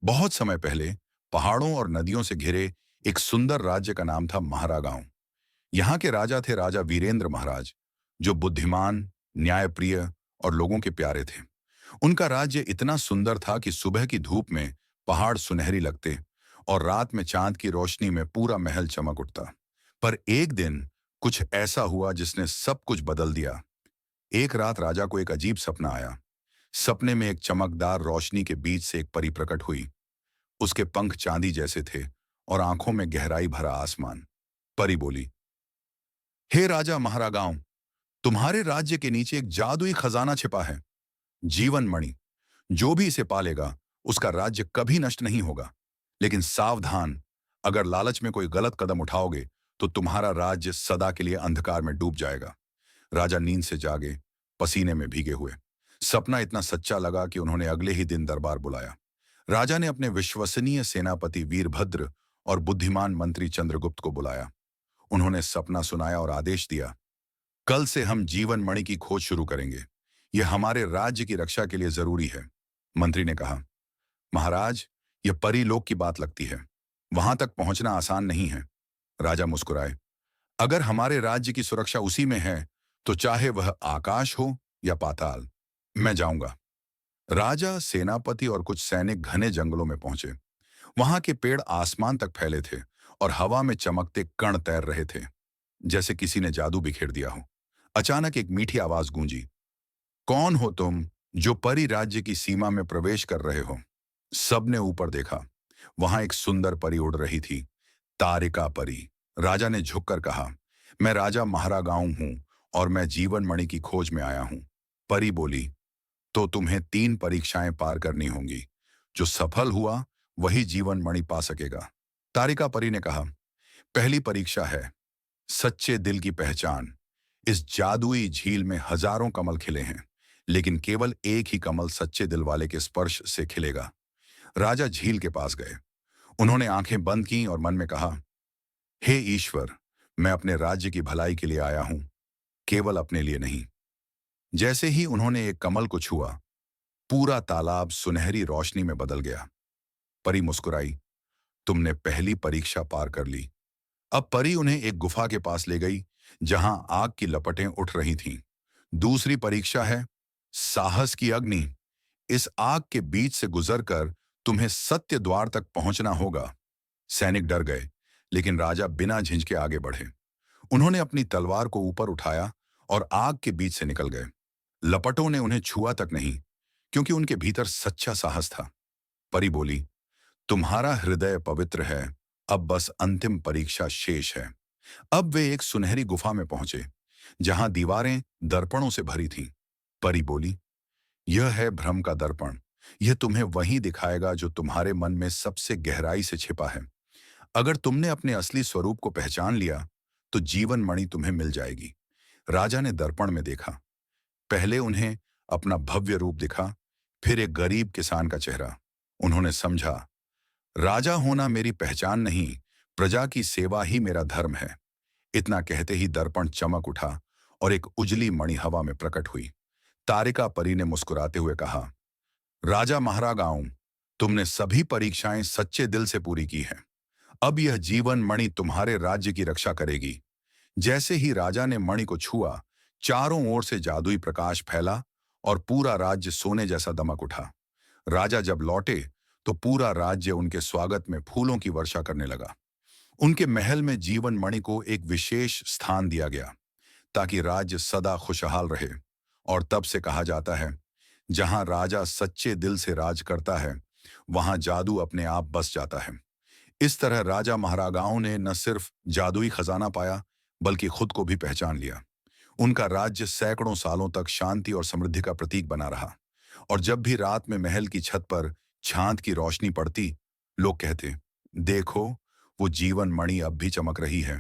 बहुत समय पहले पहाड़ों और नदियों से घिरे एक सुंदर राज्य का नाम था महारागांव। यहाँ के राजा थे राजा वीरेंद्र महाराज, जो बुद्धिमान, न्यायप्रिय और लोगों के प्यारे थे। उनका राज्य इतना सुंदर था कि सुबह की धूप में पहाड़ सुनहरी लगते और रात में चांद की रोशनी में पूरा महल चमक उठता। पर एक दिन कुछ ऐसा हुआ जिसने सब कुछ बदल दिया। एक रात राजा को एक अजीब सपना आया। सपने में एक चमकदार रोशनी के बीच से एक परी प्रकट हुई। उसके पंख चांदी जैसे थे और आंखों में गहराई भरा आसमान। परी बोली, हे राजा महारागांव, तुम्हारे राज्य के नीचे एक जादुई खजाना छिपा है, जीवन मणि। जो भी इसे पालेगा उसका राज्य कभी नष्ट नहीं होगा। लेकिन सावधान, अगर लालच में कोई गलत कदम उठाओगे तो तुम्हारा राज्य सदा के लिए अंधकार में डूब जाएगा। राजा नींद से जागे, पसीने में भीगे हुए। सपना इतना सच्चा लगा कि उन्होंने अगले ही दिन दरबार बुलाया। राजा ने अपने विश्वसनीय सेनापति वीरभद्र और बुद्धिमान मंत्री चंद्रगुप्त को बुलाया। उन्होंने सपना सुनाया और आदेश दिया, कल से हम जीवन मणि की खोज शुरू करेंगे। यह हमारे राज्य की रक्षा के लिए जरूरी है। मंत्री ने कहा, महाराज, यह परी लोक की बात लगती है। वहां तक पहुंचना आसान नहीं है। राजा मुस्कुराए, अगर हमारे राज्य की सुरक्षा उसी में है तो चाहे वह आकाश हो या पाताल, मैं जाऊंगा। राजा, सेनापति और कुछ सैनिक घने जंगलों में पहुंचे। वहां के पेड़ आसमान तक फैले थे और हवा में चमकते कण तैर रहे थे, जैसे किसी ने जादू बिखेर दिया हो। अचानक एक मीठी आवाज गूंजी, कौन हो तुम जो परी राज्य की सीमा में प्रवेश कर रहे हो? सबने ऊपर देखा। वहां एक सुंदर परी उड़ रही थी, तारिका परी। राजा ने झुककर कहा, मैं राजा महारागांव हूं और मैं जीवन मणि की खोज में आया हूं। परी बोली, तो तुम्हें 3 परीक्षाएं पार करनी होंगी। जो सफल हुआ वही जीवन मणि पा सकेगा। तारिका परी ने कहा, पहली परीक्षा है सच्चे दिल की पहचान। इस जादुई झील में हजारों कमल खिले हैं, लेकिन केवल एक ही कमल सच्चे दिल वाले के स्पर्श से खिलेगा। राजा झील के पास गए। उन्होंने आंखें बंद की और मन में कहा, हे ईश्वर, मैं अपने राज्य की भलाई के लिए आया हूं, केवल अपने लिए नहीं। जैसे ही उन्होंने एक कमल को छुआ, पूरा तालाब सुनहरी रोशनी में बदल गया। परी मुस्कुराई, तुमने पहली परीक्षा पार कर ली। अब परी उन्हें एक गुफा के पास ले गई, जहां आग की लपटें उठ रही थीं। दूसरी परीक्षा है साहस की अग्नि। इस आग के बीच से गुजरकर तुम्हें सत्य द्वार तक पहुंचना होगा। सैनिक डर गए, लेकिन राजा बिना झिझके आगे बढ़े। उन्होंने अपनी तलवार को ऊपर उठाया और आग के बीच से निकल गए। लपटों ने उन्हें छुआ तक नहीं, क्योंकि उनके भीतर सच्चा साहस था। परी बोली, तुम्हारा हृदय पवित्र है, अब बस अंतिम परीक्षा शेष है। अब वे एक सुनहरी गुफा में पहुंचे, जहां दीवारें दर्पणों से भरी थीं। परी बोली, यह है भ्रम का दर्पण। यह तुम्हें वही दिखाएगा जो तुम्हारे मन में सबसे गहराई से छिपा है। अगर तुमने अपने असली स्वरूप को पहचान लिया तो जीवन मणि तुम्हें मिल जाएगी। राजा ने दर्पण में देखा। पहले उन्हें अपना भव्य रूप दिखा, फिर एक गरीब किसान का चेहरा। उन्होंने समझा, राजा होना मेरी पहचान नहीं, प्रजा की सेवा ही मेरा धर्म है। इतना कहते ही दर्पण चमक उठा और एक उजली मणि हवा में प्रकट हुई। तारिका परी ने मुस्कुराते हुए कहा, राजा महारागांव, तुमने सभी परीक्षाएं सच्चे दिल से पूरी की हैं। अब यह जीवन मणि तुम्हारे राज्य की रक्षा करेगी। जैसे ही राजा ने मणि को छुआ, चारों ओर से जादुई प्रकाश फैला और पूरा राज्य सोने जैसा दमक उठा। राजा जब लौटे तो पूरा राज्य उनके स्वागत में फूलों की वर्षा करने लगा। उनके महल में जीवन मणि को एक विशेष स्थान दिया गया, ताकि राज्य सदा खुशहाल रहे। और तब से कहा जाता है, जहां राजा सच्चे दिल से राज करता है, वहां जादू अपने आप बस जाता है। इस तरह राजा महारागांव ने न सिर्फ जादुई खजाना पाया, बल्कि खुद को भी पहचान लिया। उनका राज्य सैकड़ों सालों तक शांति और समृद्धि का प्रतीक बना रहा। और जब भी रात में महल की छत पर चांद की रोशनी पड़ती, लोग कहते, देखो, वो जीवन मणि अब भी चमक रही है।